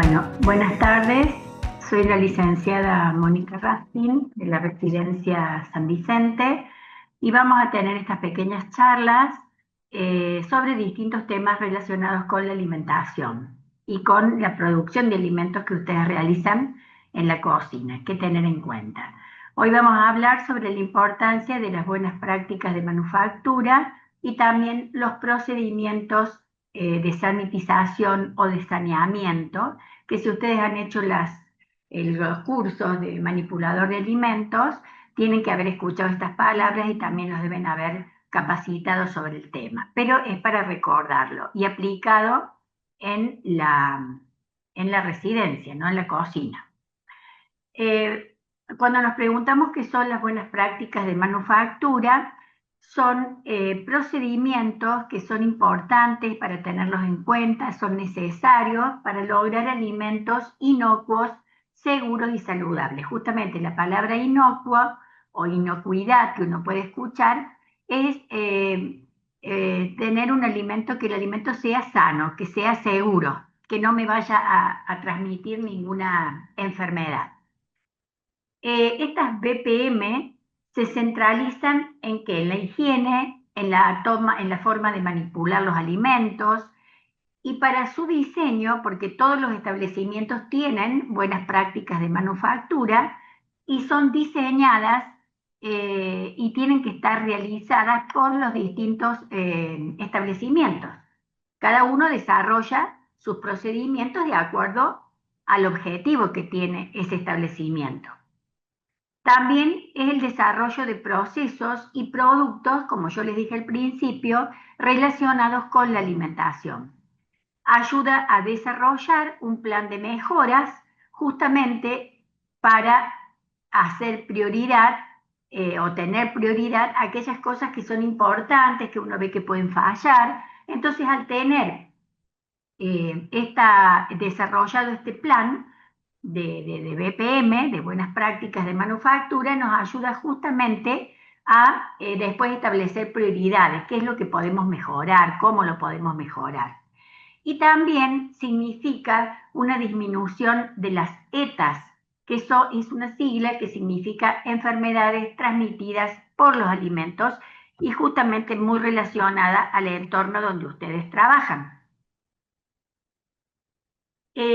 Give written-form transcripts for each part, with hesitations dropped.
Bueno, buenas tardes. Soy la licenciada Mónica Rastin de la Residencia San Vicente y vamos a tener estas pequeñas charlas sobre distintos temas relacionados con la alimentación y con la producción de alimentos que ustedes realizan en la cocina. ¿Qué tener en cuenta? Hoy vamos a hablar sobre la importancia de las buenas prácticas de manufactura y también los procedimientos de sanitización o de saneamiento, que si ustedes han hecho los cursos de manipulador de alimentos, tienen que haber escuchado estas palabras y también los deben haber capacitado sobre el tema. Pero es para recordarlo y aplicado en la residencia, no en la cocina. Cuando nos preguntamos qué son las buenas prácticas de manufactura, son procedimientos que son importantes para tenerlos en cuenta, son necesarios para lograr alimentos inocuos, seguros y saludables. Justamente la palabra inocuo o inocuidad que uno puede escuchar es tener un alimento, que el alimento sea sano, que sea seguro, que no me vaya a transmitir ninguna enfermedad. Estas BPM se centralizan en que en la higiene, en la forma de manipular los alimentos y para su diseño, porque todos los establecimientos tienen buenas prácticas de manufactura y son diseñadas y tienen que estar realizadas por los distintos establecimientos. Cada uno desarrolla sus procedimientos de acuerdo al objetivo que tiene ese establecimiento. También es el desarrollo de procesos y productos, como yo les dije al principio, relacionados con la alimentación. Ayuda a desarrollar un plan de mejoras justamente para hacer prioridad o tener prioridad a aquellas cosas que son importantes, que uno ve que pueden fallar. Entonces, al tener desarrollado este plan, de BPM, de buenas prácticas de manufactura, nos ayuda justamente a después establecer prioridades, qué es lo que podemos mejorar, cómo lo podemos mejorar. Y también significa una disminución de las ETAs, que eso es una sigla que significa enfermedades transmitidas por los alimentos y justamente muy relacionada al entorno donde ustedes trabajan.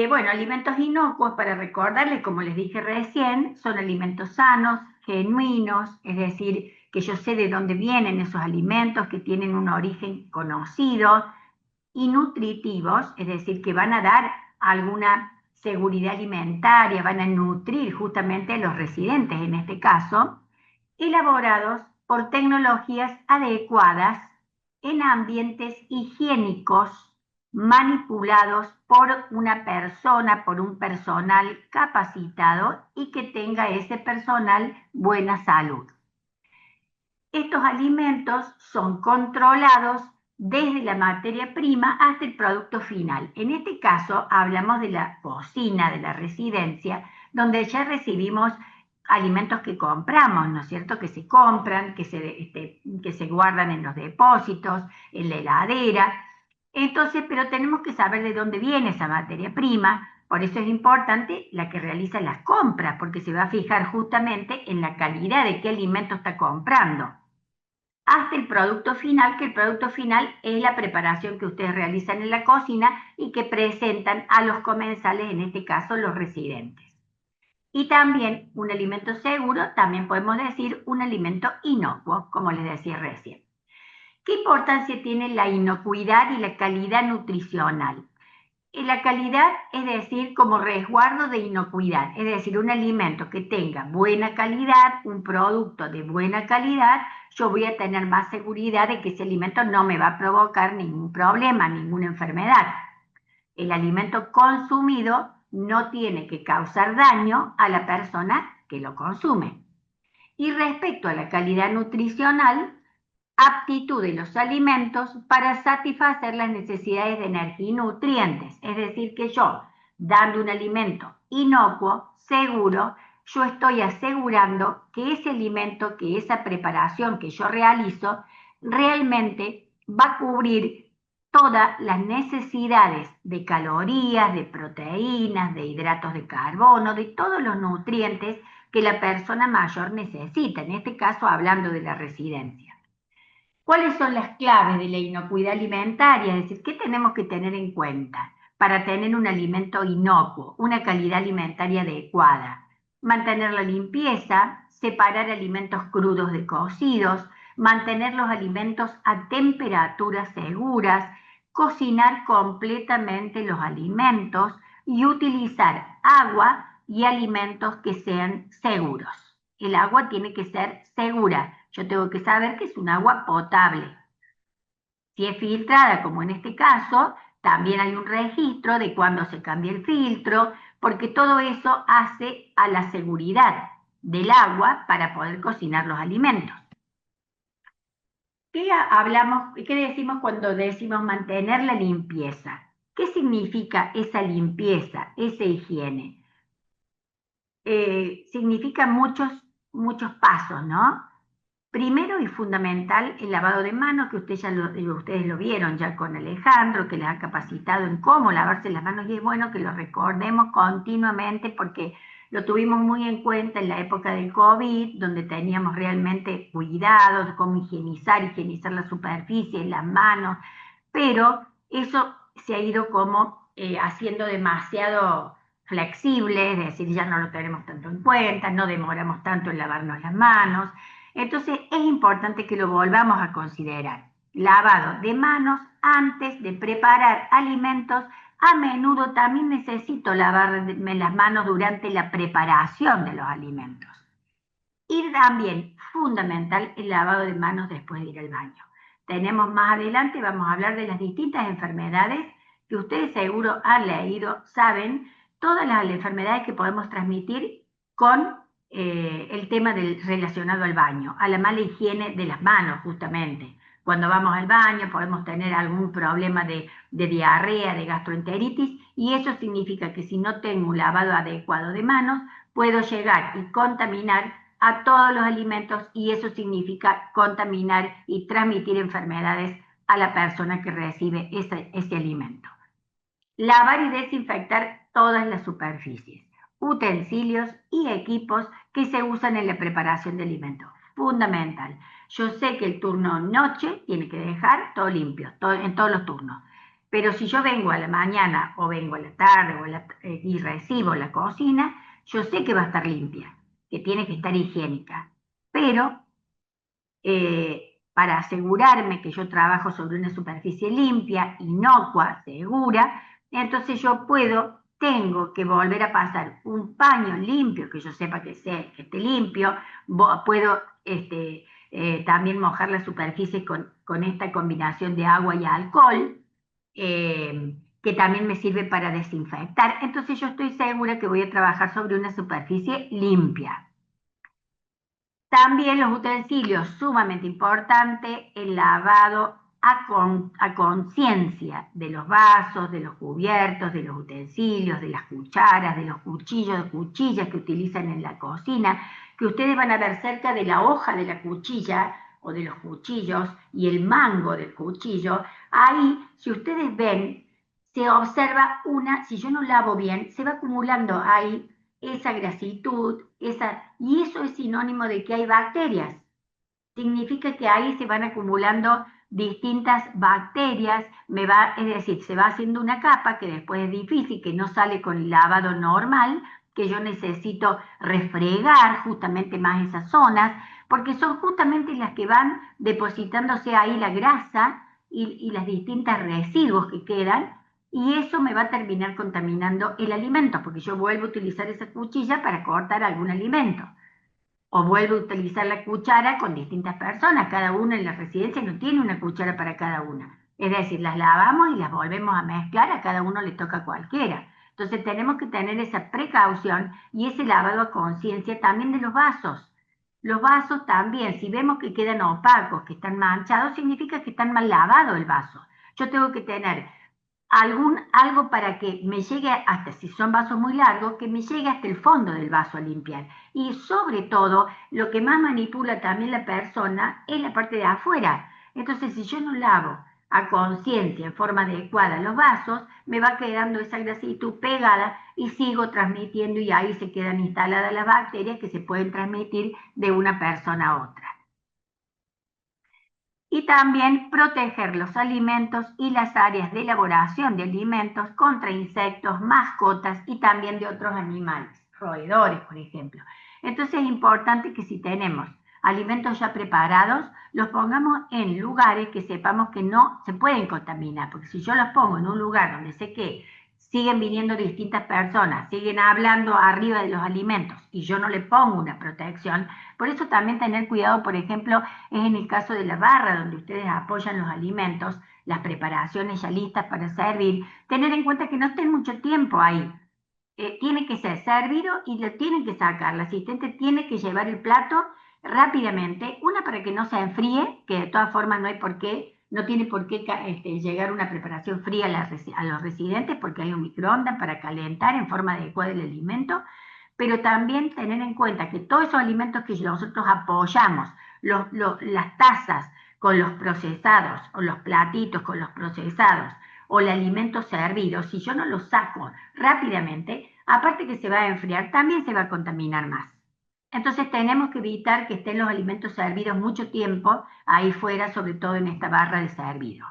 Bueno, alimentos inocuos, para recordarles, como les dije recién, son alimentos sanos, genuinos, es decir, que yo sé de dónde vienen esos alimentos, que tienen un origen conocido, y nutritivos, es decir, que van a dar alguna seguridad alimentaria, van a nutrir justamente a los residentes en este caso, elaborados por tecnologías adecuadas en ambientes higiénicos, manipulados por una persona, por un personal capacitado y que tenga ese personal buena salud. Estos alimentos son controlados desde la materia prima hasta el producto final. En este caso hablamos de la cocina, de la residencia, donde ya recibimos alimentos que compramos, ¿no es cierto? Que se compran, que se guardan en los depósitos, en la heladera. Entonces, pero tenemos que saber de dónde viene esa materia prima. Por eso es importante la que realiza las compras, porque se va a fijar justamente en la calidad de qué alimento está comprando. Hasta el producto final, que el producto final es la preparación que ustedes realizan en la cocina y que presentan a los comensales, en este caso los residentes. Y también un alimento seguro, también podemos decir un alimento inocuo, como les decía recién. ¿Qué importancia tiene la inocuidad y la calidad nutricional? La calidad es decir, como resguardo de inocuidad, es decir, un alimento que tenga buena calidad, un producto de buena calidad, yo voy a tener más seguridad de que ese alimento no me va a provocar ningún problema, ninguna enfermedad. El alimento consumido no tiene que causar daño a la persona que lo consume. Y respecto a la calidad nutricional, aptitud de los alimentos para satisfacer las necesidades de energía y nutrientes. Es decir, que yo, dando un alimento inocuo, seguro, yo estoy asegurando que ese alimento, que esa preparación que yo realizo, realmente va a cubrir todas las necesidades de calorías, de proteínas, de hidratos de carbono, de todos los nutrientes que la persona mayor necesita, en este caso hablando de la residencia. ¿Cuáles son las claves de la inocuidad alimentaria? Es decir, ¿qué tenemos que tener en cuenta para tener un alimento inocuo, una calidad alimentaria adecuada? Mantener la limpieza, separar alimentos crudos de cocidos, mantener los alimentos a temperaturas seguras, cocinar completamente los alimentos y utilizar agua y alimentos que sean seguros. El agua tiene que ser segura. Yo tengo que saber que es un agua potable. Si es filtrada, como en este caso, también hay un registro de cuándo se cambia el filtro, porque todo eso hace a la seguridad del agua para poder cocinar los alimentos. ¿Qué decimos cuando decimos mantener la limpieza? ¿Qué significa esa limpieza, esa higiene? Significa muchos pasos, ¿no? Primero y fundamental, el lavado de manos, que ustedes lo vieron ya con Alejandro, que les ha capacitado en cómo lavarse las manos, y es bueno que lo recordemos continuamente porque lo tuvimos muy en cuenta en la época del COVID, donde teníamos realmente cuidado de cómo higienizar la superficie, las manos, pero eso se ha ido como haciendo demasiado flexible, es decir, ya no lo tenemos tanto en cuenta, no demoramos tanto en lavarnos las manos. Entonces es importante que lo volvamos a considerar. Lavado de manos antes de preparar alimentos. A menudo también necesito lavarme las manos durante la preparación de los alimentos. Y también fundamental el lavado de manos después de ir al baño. Tenemos más adelante, vamos a hablar de las distintas enfermedades que ustedes seguro han leído, saben, todas las enfermedades que podemos transmitir con el tema relacionado al baño, a la mala higiene de las manos justamente. Cuando vamos al baño podemos tener algún problema de diarrea, de gastroenteritis, y eso significa que si no tengo un lavado adecuado de manos, puedo llegar y contaminar a todos los alimentos, y eso significa contaminar y transmitir enfermedades a la persona que recibe ese alimento. Lavar y desinfectar todas las superficies, utensilios y equipos que se usan en la preparación de alimentos. Fundamental. Yo sé que el turno noche tiene que dejar todo limpio, en todos los turnos. Pero si yo vengo a la mañana o vengo a la tarde y recibo la cocina, yo sé que va a estar limpia, que tiene que estar higiénica. Pero para asegurarme que yo trabajo sobre una superficie limpia, inocua, segura, entonces tengo que volver a pasar un paño limpio, que yo sepa que esté limpio, puedo también mojar la superficie con esta combinación de agua y alcohol, que también me sirve para desinfectar. Entonces yo estoy segura que voy a trabajar sobre una superficie limpia. También los utensilios, sumamente importante, el lavado a conciencia de los vasos, de los cubiertos, de los utensilios, de las cucharas, de los cuchillos, de cuchillas que utilizan en la cocina, que ustedes van a ver cerca de la hoja de la cuchilla o de los cuchillos y el mango del cuchillo. Ahí, si ustedes ven, se observa si yo no lavo bien, se va acumulando ahí esa grasitud, y eso es sinónimo de que hay bacterias. Significa que ahí se van acumulando distintas bacterias, es decir, se va haciendo una capa que después es difícil, que no sale con el lavado normal, que yo necesito refregar justamente más esas zonas, porque son justamente las que van depositándose ahí la grasa y las distintas residuos que quedan, y eso me va a terminar contaminando el alimento, porque yo vuelvo a utilizar esa cuchilla para cortar algún alimento. O vuelvo a utilizar la cuchara con distintas personas. Cada uno en la residencia no tiene una cuchara para cada una. Es decir, las lavamos y las volvemos a mezclar, a cada uno le toca cualquiera. Entonces tenemos que tener esa precaución y ese lavado a conciencia también de los vasos. Los vasos también, si vemos que quedan opacos, que están manchados, significa que están mal lavado el vaso. Yo tengo que tener algo para que me llegue hasta, si son vasos muy largos, que me llegue hasta el fondo del vaso a limpiar. Y sobre todo, lo que más manipula también la persona es la parte de afuera. Entonces, si yo no lavo a conciencia en forma adecuada los vasos, me va quedando esa grasitud pegada y sigo transmitiendo y ahí se quedan instaladas las bacterias que se pueden transmitir de una persona a otra. Y también proteger los alimentos y las áreas de elaboración de alimentos contra insectos, mascotas y también de otros animales, roedores, por ejemplo. Entonces es importante que si tenemos alimentos ya preparados, los pongamos en lugares que sepamos que no se pueden contaminar, porque si yo los pongo en un lugar donde sé que siguen viniendo distintas personas, siguen hablando arriba de los alimentos y yo no le pongo una protección, por eso también tener cuidado, por ejemplo, es en el caso de la barra donde ustedes apoyan los alimentos, las preparaciones ya listas para servir, tener en cuenta que no estén mucho tiempo ahí. Tiene que ser servido y lo tienen que sacar. El asistente tiene que llevar el plato rápidamente, una para que no se enfríe, que de todas formas no hay por qué, no tiene por qué llegar una preparación fría a los residentes porque hay un microondas para calentar en forma adecuada el alimento, pero también tener en cuenta que todos esos alimentos que nosotros apoyamos, las tazas con los procesados o los platitos con los procesados o el alimento servido, si yo no lo saco rápidamente, aparte que se va a enfriar, también se va a contaminar más. Entonces tenemos que evitar que estén los alimentos servidos mucho tiempo ahí fuera, sobre todo en esta barra de servido.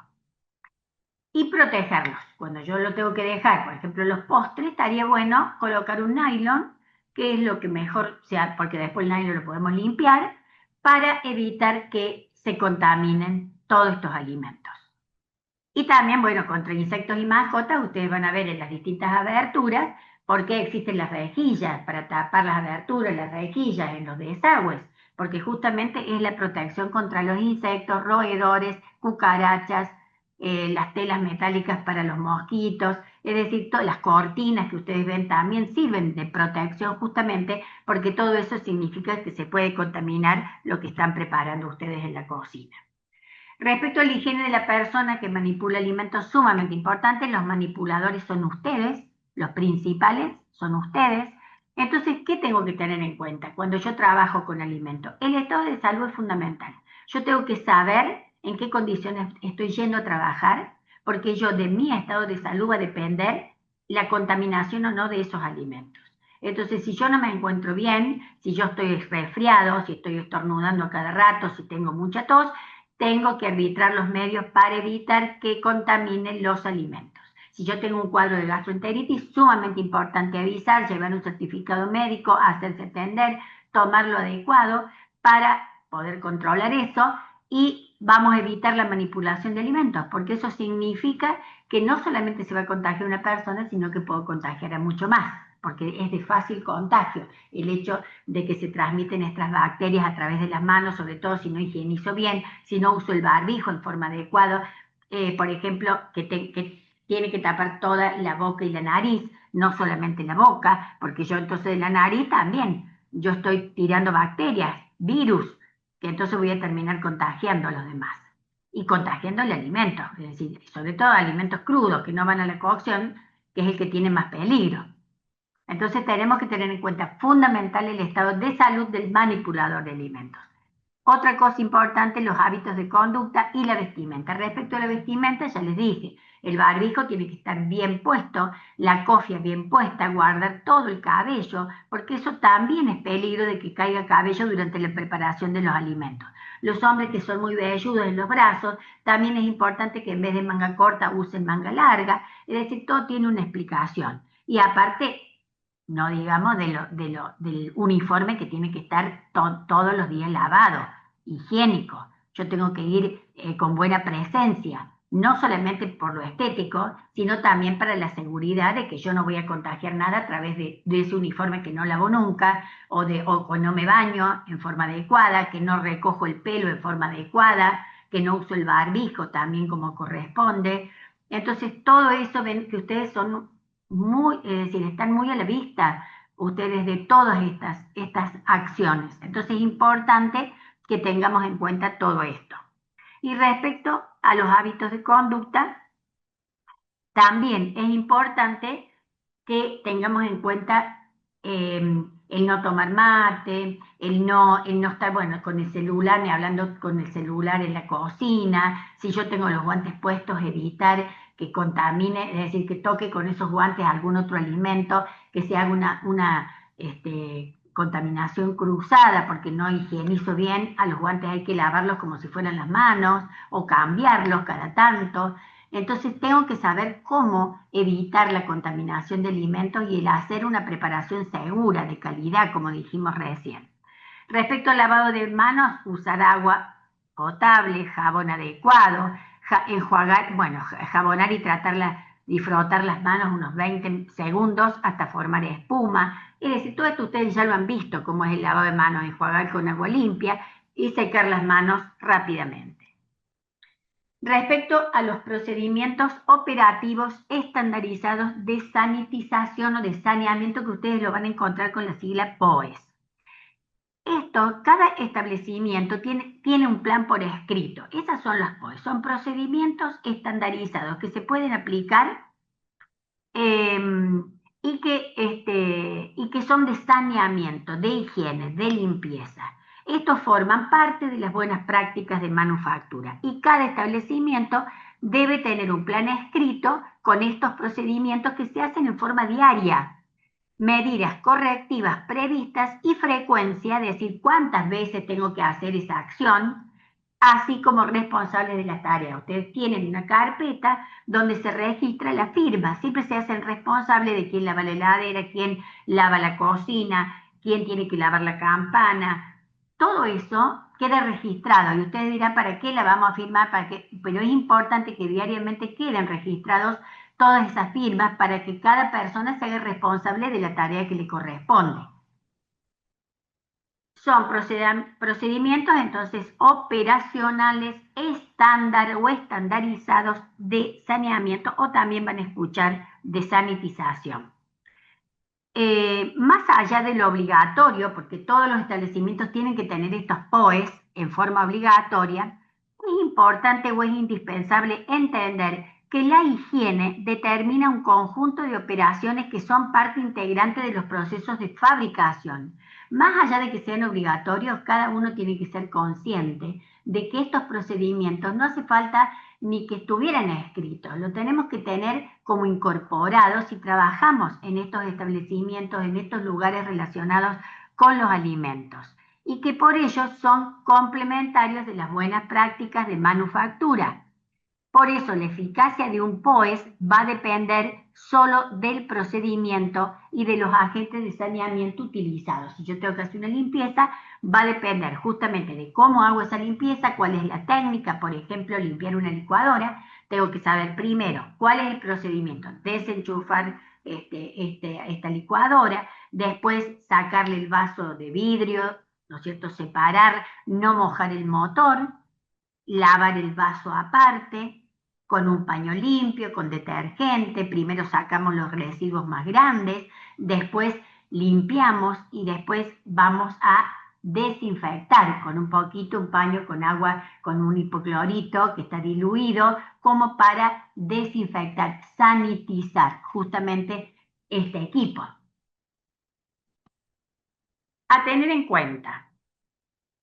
Y protegerlos. Cuando yo lo tengo que dejar, por ejemplo, los postres, estaría bueno colocar un nylon, que es lo que mejor sea, porque después el nylon lo podemos limpiar, para evitar que se contaminen todos estos alimentos. Y también, bueno, contra insectos y mascotas, ustedes van a ver en las distintas aberturas por qué existen las rejillas, para tapar las aberturas, las rejillas en los desagües, porque justamente es la protección contra los insectos, roedores, cucarachas, las telas metálicas para los mosquitos, es decir, todas las cortinas que ustedes ven también sirven de protección justamente porque todo eso significa que se puede contaminar lo que están preparando ustedes en la cocina. Respecto a la higiene de la persona que manipula alimentos, sumamente importante, los manipuladores son ustedes, los principales son ustedes. Entonces, ¿qué tengo que tener en cuenta cuando yo trabajo con alimentos? El estado de salud es fundamental. Yo tengo que saber en qué condiciones estoy yendo a trabajar, porque yo de mi estado de salud va a depender la contaminación o no de esos alimentos. Entonces, si yo no me encuentro bien, si yo estoy resfriado, si estoy estornudando cada rato, si tengo mucha tos, tengo que arbitrar los medios para evitar que contaminen los alimentos. Si yo tengo un cuadro de gastroenteritis, sumamente importante avisar, llevar un certificado médico, hacerse atender, tomar lo adecuado para poder controlar eso y vamos a evitar la manipulación de alimentos, porque eso significa que no solamente se va a contagiar una persona, sino que puedo contagiar a mucho más, porque es de fácil contagio el hecho de que se transmiten estas bacterias a través de las manos, sobre todo si no higienizo bien, si no uso el barbijo en forma adecuada, por ejemplo, que tiene que tapar toda la boca y la nariz, no solamente la boca, porque yo entonces de la nariz también, yo estoy tirando bacterias, virus, que entonces voy a terminar contagiando a los demás y contagiando el alimento, es decir, sobre todo alimentos crudos que no van a la cocción, que es el que tiene más peligro. Entonces tenemos que tener en cuenta fundamental el estado de salud del manipulador de alimentos. Otra cosa importante, los hábitos de conducta y la vestimenta. Respecto a la vestimenta, ya les dije, el barbijo tiene que estar bien puesto, la cofia bien puesta, guardar todo el cabello, porque eso también es peligro de que caiga cabello durante la preparación de los alimentos. Los hombres que son muy velludos en los brazos, también es importante que en vez de manga corta usen manga larga, es decir, todo tiene una explicación. Y aparte, no digamos del uniforme que tiene que estar todos los días lavado, higiénico. Yo tengo que ir con buena presencia, no solamente por lo estético, sino también para la seguridad de que yo no voy a contagiar nada a través de ese uniforme que no lavo nunca, o no me baño en forma adecuada, que no recojo el pelo en forma adecuada, que no uso el barbijo también como corresponde. Entonces, todo eso ven que ustedes son muy, es decir, están muy a la vista ustedes de todas estas acciones. Entonces es importante que tengamos en cuenta todo esto. Y respecto a los hábitos de conducta, también es importante que tengamos en cuenta el no tomar mate, el no estar, bueno, con el celular, ni hablando con el celular en la cocina, si yo tengo los guantes puestos, evitar que contamine, es decir, que toque con esos guantes algún otro alimento, que se haga una contaminación cruzada porque no higienizo bien, a los guantes hay que lavarlos como si fueran las manos o cambiarlos cada tanto. Entonces tengo que saber cómo evitar la contaminación de alimentos y el hacer una preparación segura, de calidad, como dijimos recién. Respecto al lavado de manos, usar agua potable, jabón adecuado, enjuagar, bueno, jabonar y tratarla y frotar las manos unos 20 segundos hasta formar espuma. Es decir, todo esto ustedes ya lo han visto, cómo es el lavado de manos, enjuagar con agua limpia y secar las manos rápidamente. Respecto a los procedimientos operativos estandarizados de sanitización o de saneamiento, que ustedes lo van a encontrar con la sigla POES. Cada establecimiento tiene un plan por escrito. Esas son las POES, son procedimientos estandarizados que se pueden aplicar y que son de saneamiento, de higiene, de limpieza. Estos forman parte de las buenas prácticas de manufactura y cada establecimiento debe tener un plan escrito con estos procedimientos que se hacen en forma diaria. Medidas correctivas previstas y frecuencia, es decir, cuántas veces tengo que hacer esa acción, así como responsables de la tarea. Ustedes tienen una carpeta donde se registra la firma, siempre se hacen responsables de quién lava la heladera, quién lava la cocina, quién tiene que lavar la campana. Todo eso queda registrado y ustedes dirán, ¿para qué la vamos a firmar? ¿Para qué? Pero es importante que diariamente queden registrados todas esas firmas para que cada persona se haga responsable de la tarea que le corresponde. Son procedimientos entonces operacionales estándar o estandarizados de saneamiento, o también van a escuchar de sanitización. Más allá de lo obligatorio, porque todos los establecimientos tienen que tener estos POES en forma obligatoria, es importante o es indispensable entender que la higiene determina un conjunto de operaciones que son parte integrante de los procesos de fabricación. Más allá de que sean obligatorios, cada uno tiene que ser consciente de que estos procedimientos no hace falta ni que estuvieran escritos, lo tenemos que tener como incorporados si trabajamos en estos establecimientos, en estos lugares relacionados con los alimentos, y que por ello son complementarios de las buenas prácticas de manufactura. Por eso la eficacia de un POES va a depender solo del procedimiento y de los agentes de saneamiento utilizados. Si yo tengo que hacer una limpieza, va a depender justamente de cómo hago esa limpieza, cuál es la técnica. Por ejemplo, limpiar una licuadora, tengo que saber primero cuál es el procedimiento, desenchufar esta licuadora, después sacarle el vaso de vidrio, ¿no es cierto?, separar, no mojar el motor, lavar el vaso aparte, con un paño limpio, con detergente. Primero sacamos los residuos más grandes, después limpiamos y después vamos a desinfectar con un poquito, un paño con agua, con un hipoclorito que está diluido, como para desinfectar, sanitizar justamente este equipo. A tener en cuenta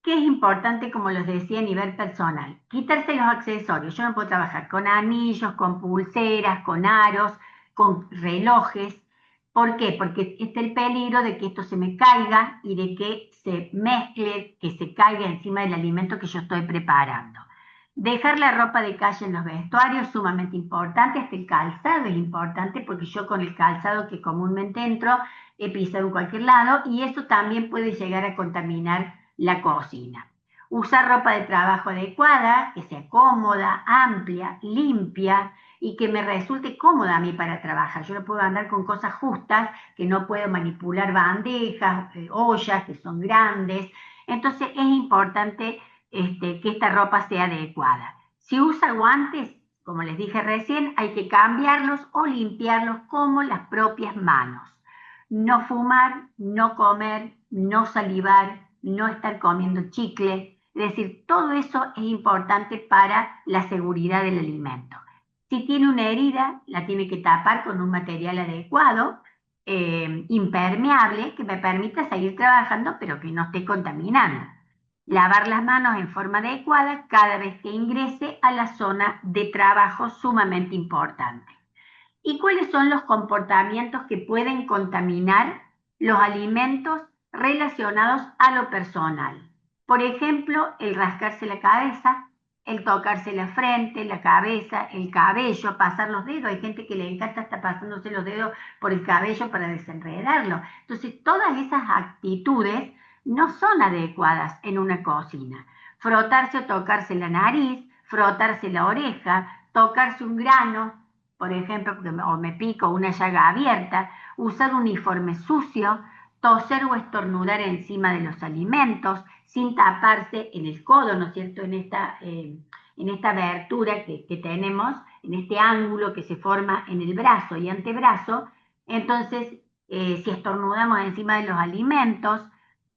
que es importante, como les decía, a nivel personal, quitarse los accesorios. Yo no puedo trabajar con anillos, con pulseras, con aros, con relojes. ¿Por qué? Porque está el peligro de que esto se me caiga y de que se mezcle, que se caiga encima del alimento que yo estoy preparando. Dejar la ropa de calle en los vestuarios es sumamente importante. Hasta el calzado es importante, porque yo con el calzado que comúnmente entro he pisado en cualquier lado y eso también puede llegar a contaminar la cocina. Usar ropa de trabajo adecuada, que sea cómoda, amplia, limpia y que me resulte cómoda a mí para trabajar. Yo no puedo andar con cosas justas, que no puedo manipular bandejas, ollas que son grandes. Entonces es importante que esta ropa sea adecuada. Si usa guantes, como les dije recién, hay que cambiarlos o limpiarlos como las propias manos. No fumar, no comer, no salivar, no estar comiendo chicle. Es decir, todo eso es importante para la seguridad del alimento. Si tiene una herida, la tiene que tapar con un material adecuado. impermeable que me permita seguir trabajando, pero que no esté contaminando. Lavar las manos en forma adecuada cada vez que ingrese a la zona de trabajo, sumamente importante. ¿Y cuáles son los comportamientos que pueden contaminar los alimentos relacionados a lo personal? Por ejemplo, el rascarse la cabeza, el tocarse la frente, la cabeza, el cabello, pasar los dedos. Hay gente que le encanta estar pasándose los dedos por el cabello para desenredarlo. Entonces, todas esas actitudes no son adecuadas en una cocina. Frotarse o tocarse la nariz, frotarse la oreja, tocarse un grano, por ejemplo, o me pico una llaga abierta, usar uniforme sucio, toser o estornudar encima de los alimentos, sin taparse en el codo, ¿no es cierto?, en esta abertura que tenemos, en este ángulo que se forma en el brazo y antebrazo. Entonces, si estornudamos encima de los alimentos,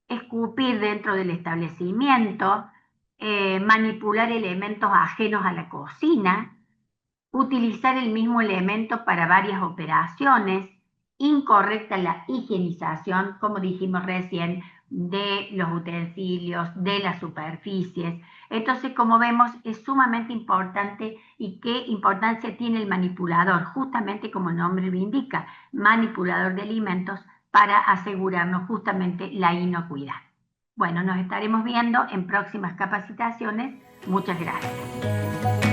escupir dentro del establecimiento, manipular elementos ajenos a la cocina, utilizar el mismo elemento para varias operaciones, incorrecta la higienización, como dijimos recién, de los utensilios, de las superficies. Entonces, como vemos, es sumamente importante. ¿Y qué importancia tiene el manipulador? Justamente como el nombre lo indica, manipulador de alimentos, para asegurarnos justamente la inocuidad. Bueno, nos estaremos viendo en próximas capacitaciones. Muchas gracias.